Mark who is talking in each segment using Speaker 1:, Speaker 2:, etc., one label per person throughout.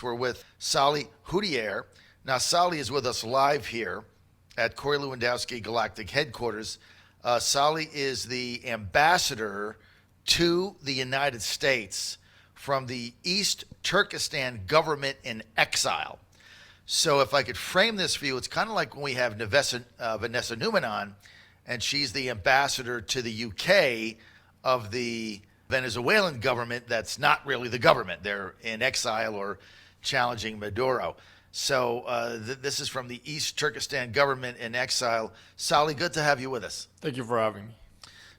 Speaker 1: We're with Salih Hudayer. Now, Salih is with us live here at Corey Lewandowski Galactic Headquarters. Salih is the ambassador to the United States from the East Turkestan government in exile. So, if I could frame this for you, it's kind of like when we have Vanessa Newman on, and she's the ambassador to the UK of the Venezuelan government that's not really the government. They're in exile or challenging Maduro. So this is from the East Turkestan government in exile. Salih, good to have you with us.
Speaker 2: Thank you for having me.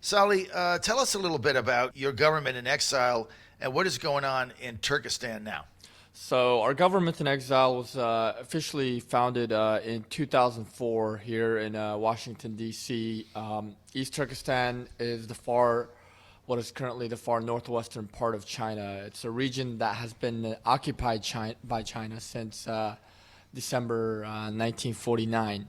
Speaker 1: Salih, tell us a little bit about your government in exile and what is going on in Turkestan now.
Speaker 2: So our government in exile was officially founded in 2004 here in Washington, D.C. East Turkestan is what is currently the far northwestern part of China. It's a region that has been occupied by China since December 1949.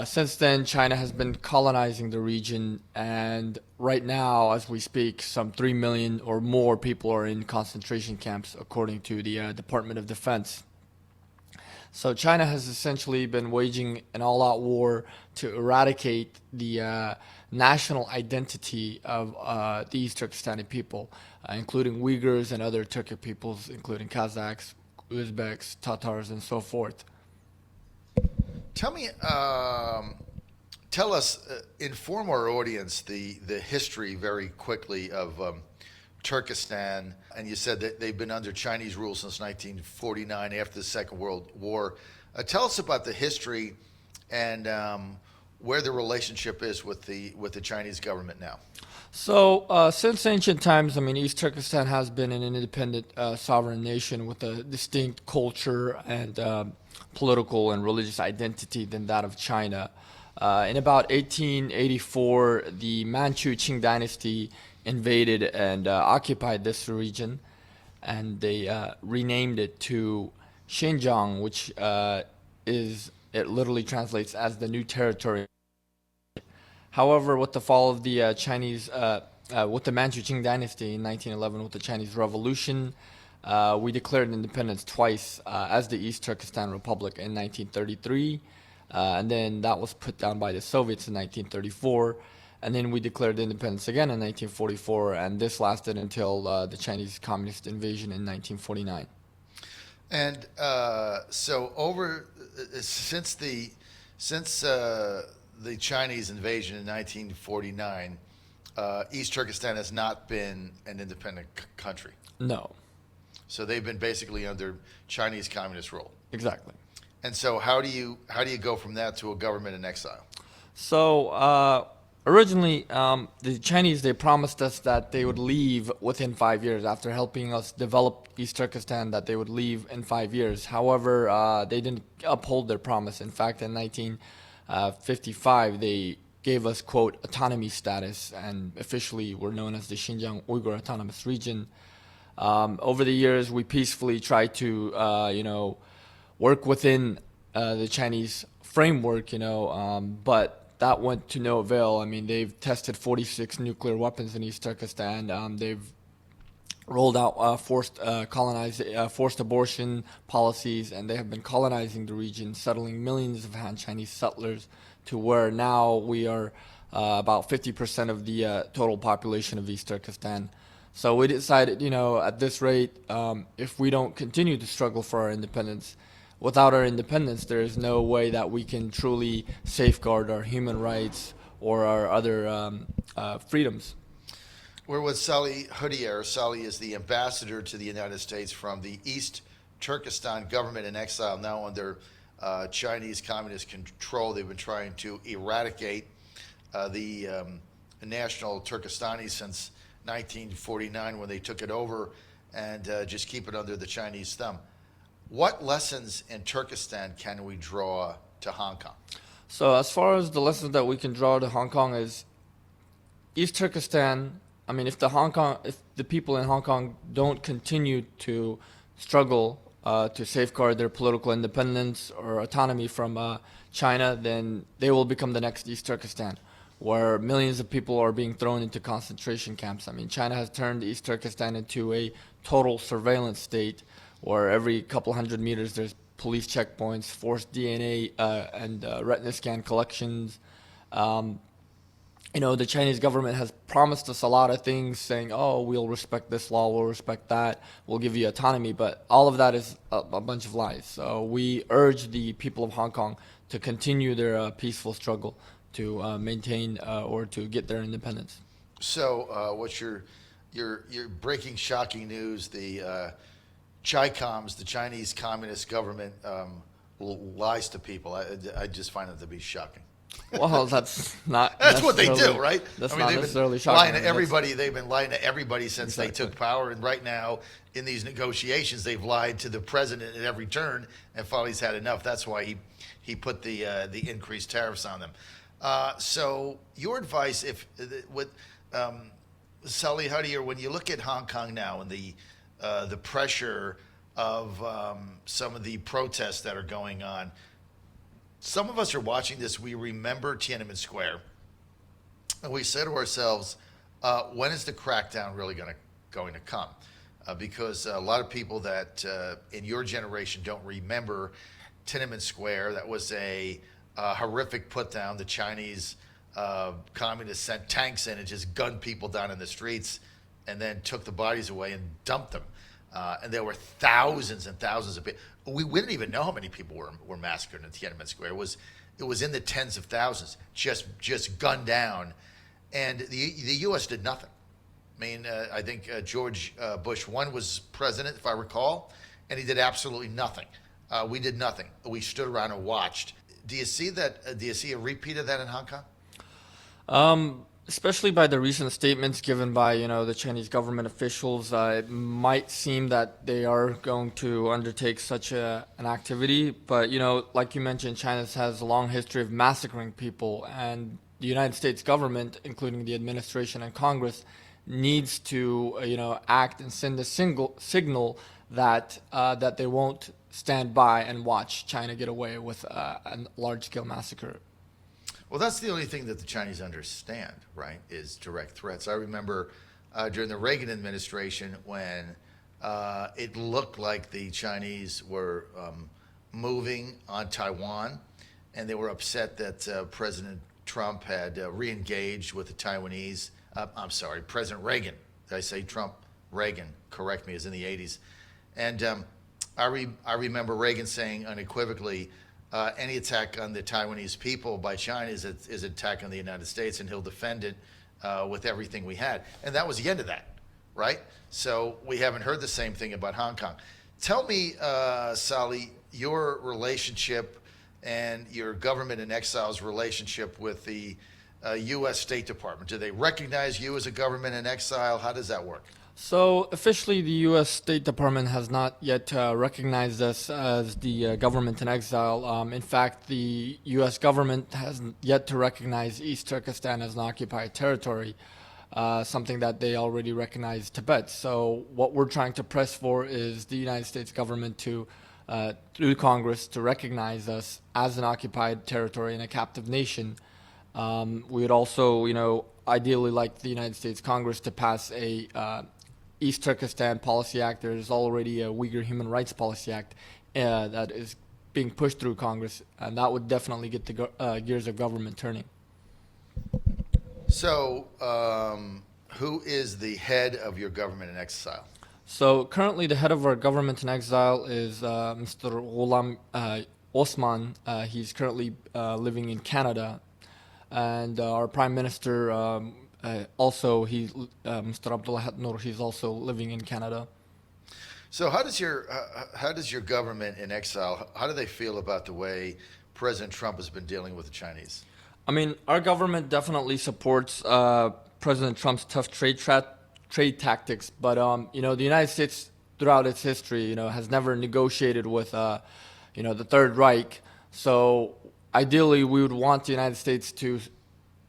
Speaker 2: Since then, China has been colonizing the region, and right now, as we speak, some 3 million or more people are in concentration camps, according to the Department of Defense. So China has essentially been waging an all-out war to eradicate the national identity of the East Turkestani people, including Uyghurs and other Turkic peoples, including Kazakhs, Uzbeks, Tatars, and so forth.
Speaker 1: Tell us, inform our audience the history very quickly of Turkestan. And you said that they've been under Chinese rule since 1949 after the Second World War. Tell us about the history and where the relationship is with the Chinese government now.
Speaker 2: So, since ancient times, East Turkestan has been an independent sovereign nation with a distinct culture and political and religious identity than that of China. In about 1884, the Manchu Qing dynasty invaded and occupied this region, and they renamed it to Xinjiang, which it literally translates as the new territory. However, with the fall of the with the Manchu Qing dynasty in 1911, with the Chinese Revolution, we declared independence twice as the East Turkestan Republic in 1933, and then that was put down by the Soviets in 1934, and then we declared independence again in 1944, and this lasted until the Chinese Communist invasion in 1949.
Speaker 1: And since the Chinese invasion in 1949, East Turkestan has not been an independent country.
Speaker 2: No.
Speaker 1: So they've been basically under Chinese communist rule.
Speaker 2: Exactly.
Speaker 1: And so how do you go from that to a government in exile?
Speaker 2: So originally, the Chinese, they promised us that they would leave within 5 years after helping us develop East Turkestan, that they would leave in 5 years. However, they didn't uphold their promise. In fact, in 1955, they gave us, quote, autonomy status, and officially were known as the Xinjiang Uyghur Autonomous Region. Over the years, we peacefully tried to, work within the Chinese framework, but that went to no avail. They've tested 46 nuclear weapons in East Turkestan. They've rolled out forced abortion policies, and they have been colonizing the region, settling millions of Han Chinese settlers, to where now we are about 50% of the total population of East Turkestan. So we decided, at this rate, if we don't continue to struggle for our independence, without our independence, there is no way that we can truly safeguard our human rights or our other freedoms.
Speaker 1: We're with Salih Hudayer. Salih is the ambassador to the United States from the East Turkestan government in exile, now under Chinese communist control. They've been trying to eradicate the national Turkestani since 1949 when they took it over and just keep it under the Chinese thumb. What lessons in Turkestan can we draw to Hong Kong?
Speaker 2: So as far as the lessons that we can draw to Hong Kong is East Turkestan, if the people in Hong Kong don't continue to struggle to safeguard their political independence or autonomy from China, then they will become the next East Turkestan, where millions of people are being thrown into concentration camps. China has turned East Turkestan into a total surveillance state where every couple hundred meters there's police checkpoints, forced DNA and retina scan collections. Um, the Chinese government has promised us a lot of things, saying, "Oh, we'll respect this law, we'll respect that, we'll give you autonomy," but all of that is a bunch of lies. So we urge the people of Hong Kong to continue their peaceful struggle to maintain or to get their independence.
Speaker 1: So, what's your breaking, shocking news? The ChiComs, the Chinese Communist government, lies to people. I just find it to be shocking.
Speaker 2: Well, that's not.
Speaker 1: That's what they do, right?
Speaker 2: That's
Speaker 1: not
Speaker 2: not
Speaker 1: they've
Speaker 2: necessarily
Speaker 1: been
Speaker 2: shocking.
Speaker 1: lying to everybody. They've been lying to everybody since they
Speaker 2: Exactly.
Speaker 1: took power, and right now in these negotiations, they've lied to the president at every turn, and finally he's had enough. That's why he put the increased tariffs on them. So your advice, Salih Hudayer, when you look at Hong Kong now and the pressure of some of the protests that are going on. Some of us are watching this. We remember Tiananmen Square, and we say to ourselves, "When is the crackdown really going to come?" Because a lot of people that in your generation don't remember Tiananmen Square. That was a horrific put down. The Chinese communists sent tanks in and just gunned people down in the streets, and then took the bodies away and dumped them. And there were thousands and thousands of people. We didn't even know how many people were massacred in Tiananmen Square. It was in the tens of thousands, just gunned down, and the U.S. did nothing. I mean, I think George Bush 1 was president, if I recall, and he did absolutely nothing. We did nothing. We stood around and watched. Do you see that? Do you see a repeat of that in Hong Kong?
Speaker 2: Especially by the recent statements given by the Chinese government officials, it might seem that they are going to undertake such an activity. But like you mentioned, China has a long history of massacring people, and the United States government, including the administration and Congress, needs to act and send a signal that that they won't stand by and watch China get away with a large-scale massacre.
Speaker 1: Well, that's the only thing that the Chinese understand, right, is direct threats. I remember during the Reagan administration when it looked like the Chinese were moving on Taiwan, and they were upset that President Trump had re-engaged with the Taiwanese. I'm sorry, President Reagan. Did I say Trump? Reagan, correct me, is in the 80s. And I remember Reagan saying unequivocally, any attack on the Taiwanese people by China is an attack on the United States, and he'll defend it with everything we had. And that was the end of that, right? So we haven't heard the same thing about Hong Kong. Tell me, Salih, your relationship and your government in exile's relationship with the U.S. State Department. Do they recognize you as a government in exile? How does that work?
Speaker 2: So officially, the U.S. State Department has not yet recognized us as the government in exile. In fact, the U.S. government hasn't yet to recognize East Turkestan as an occupied territory, something that they already recognize Tibet. So what we're trying to press for is the United States government to, through Congress, to recognize us as an occupied territory and a captive nation. We would also, ideally like the United States Congress to pass a East Turkestan Policy Act. There is already a Uyghur Human Rights Policy Act that is being pushed through Congress, and that would definitely get the gears of government turning.
Speaker 1: So, who is the head of your government in exile?
Speaker 2: So currently the head of our government in exile is Mr. Ghulam Osman. He's currently living in Canada. And our Prime Minister also, Mr. Abdullah Noor, he's also living in Canada.
Speaker 1: So how does your government in exile, how do they feel about the way President Trump has been dealing with the Chinese?
Speaker 2: I mean, our government definitely supports President Trump's tough trade tactics, but the United States throughout its history, has never negotiated with the Third Reich. So ideally, we would want the United States to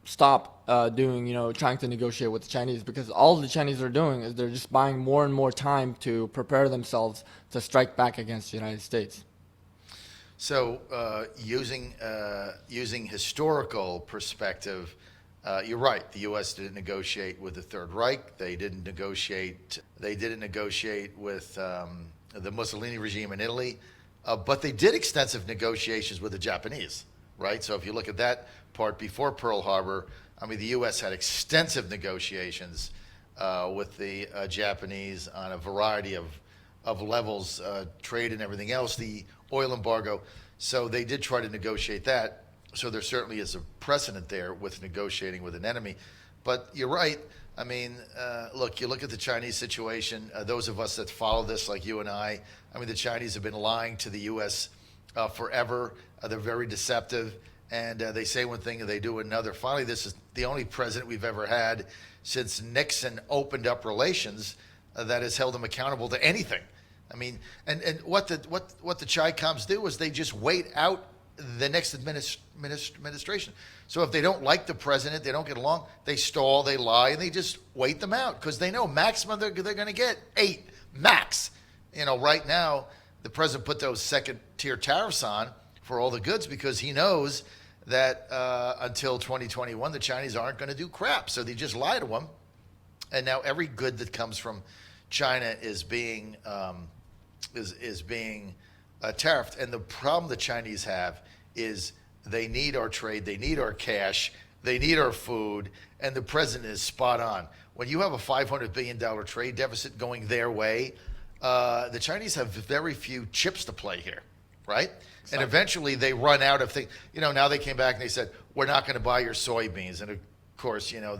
Speaker 2: stop trying to negotiate with the Chinese, because all the Chinese are doing is they're just buying more and more time to prepare themselves to strike back against the United States.
Speaker 1: So using historical perspective, you're right. The U.S. didn't negotiate with the Third Reich. They didn't negotiate with the Mussolini regime in Italy, but they did extensive negotiations with the Japanese, right? So if you look at that part before Pearl Harbor, I mean, the U.S. had extensive negotiations with the Japanese on a variety of levels, trade and everything else, the oil embargo. So they did try to negotiate that. So there certainly is a precedent there with negotiating with an enemy. But you're right. I mean, look, you look at the Chinese situation, those of us that follow this like you and I mean, the Chinese have been lying to the U.S. Forever. They're very deceptive. And they say one thing and they do another. Finally, this is the only president we've ever had since Nixon opened up relations that has held them accountable to anything. I mean, and what the ChiComs do is they just wait out the next administration. So if they don't like the president, they don't get along, they stall, they lie, and they just wait them out because they know maximum they're going to get 8 max. You know, right now the president put those second-tier tariffs on for all the goods because he knows that until 2021 the Chinese aren't going to do crap. So they just lie to them, and now every good that comes from China is being tariffed. And the problem the Chinese have is they need our trade, they need our cash, they need our food, and the president is spot on. When you have a $500 billion trade deficit going their way, the Chinese have very few chips to play here, right? Exactly. And eventually they run out of things. You know, now they came back and they said, we're not going to buy your soybeans. And of course, you know,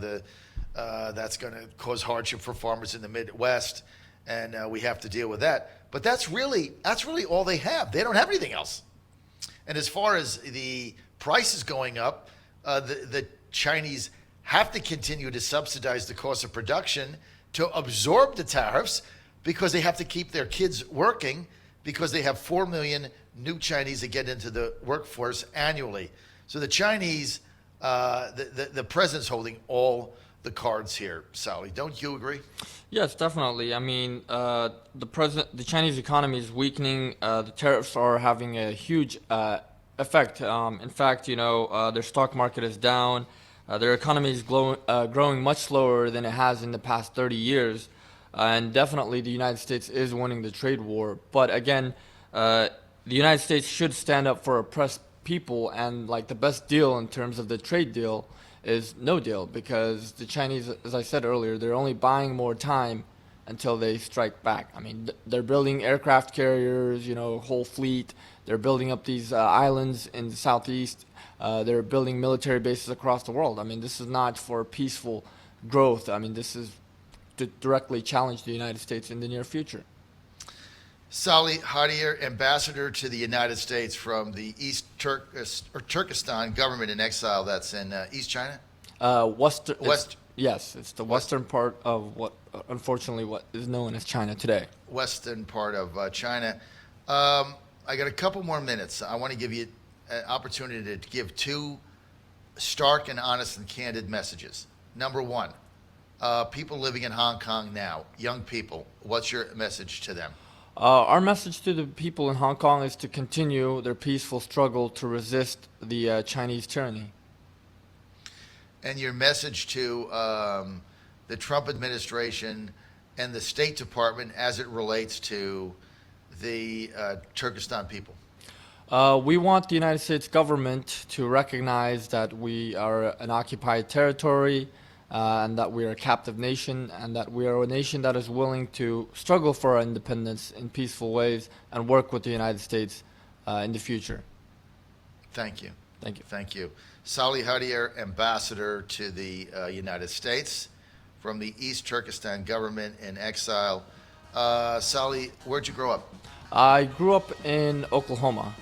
Speaker 1: that's going to cause hardship for farmers in the Midwest, and we have to deal with that. But that's really all they have. They don't have anything else. And as far as the prices going up, the Chinese have to continue to subsidize the cost of production to absorb the tariffs because they have to keep their kids working because they have 4 million new Chinese that get into the workforce annually. So the Chinese, the president's holding all the cards here, Salih. Don't you agree?
Speaker 2: Yes, definitely. I mean, the Chinese economy is weakening. The tariffs are having a huge effect. In fact, you know, their stock market is down. Their economy is growing much slower than it has in the past 30 years. And definitely the United States is winning the trade war. But again, the United States should stand up for oppressed people, and like the best deal in terms of the trade deal is no deal, because the Chinese, as I said earlier, they're only buying more time until they strike back. I mean, they're building aircraft carriers, you know, whole fleet. They're building up these islands in the southeast. They're building military bases across the world. I mean, this is not for peaceful growth. I mean, this is to directly challenge the United States in the near future.
Speaker 1: Salih Hudayer, ambassador to the United States from the Turkistan government in exile that's in East China?
Speaker 2: Yes, it's the western part of what, unfortunately, what is known as China today.
Speaker 1: Western part of China. I got a couple more minutes. I want to give you an opportunity to give 2 stark and honest and candid messages. Number 1, people living in Hong Kong now, young people, what's your message to them?
Speaker 2: Our message to the people in Hong Kong is to continue their peaceful struggle to resist the Chinese tyranny.
Speaker 1: And your message to the Trump administration and the State Department as it relates to the Turkistan people?
Speaker 2: We want the United States government to recognize that we are an occupied territory, and that we are a captive nation, and that we are a nation that is willing to struggle for our independence in peaceful ways and work with the United States in the future.
Speaker 1: Thank you.
Speaker 2: Thank you.
Speaker 1: Thank you. Salih Hudayer, ambassador to the United States from the East Turkestan government in exile. Salih, where'd you grow up?
Speaker 2: I grew up in Oklahoma,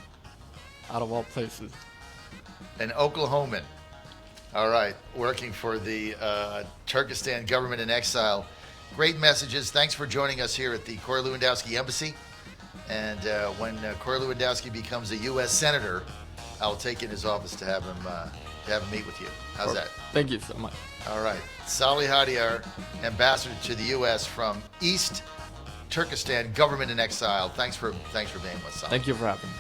Speaker 2: out of all places.
Speaker 1: An Oklahoman. All right, working for the Turkistan government in exile. Great messages. Thanks for joining us here at the Corey Lewandowski Embassy. And when Corey Lewandowski becomes a U.S. Senator, I'll take in his office to have him meet with you. How's that?
Speaker 2: Thank you so much.
Speaker 1: All right. Salih Hudayer, ambassador to the U.S. from East Turkestan government in exile. Thanks for being with us.
Speaker 2: Thank you for having me.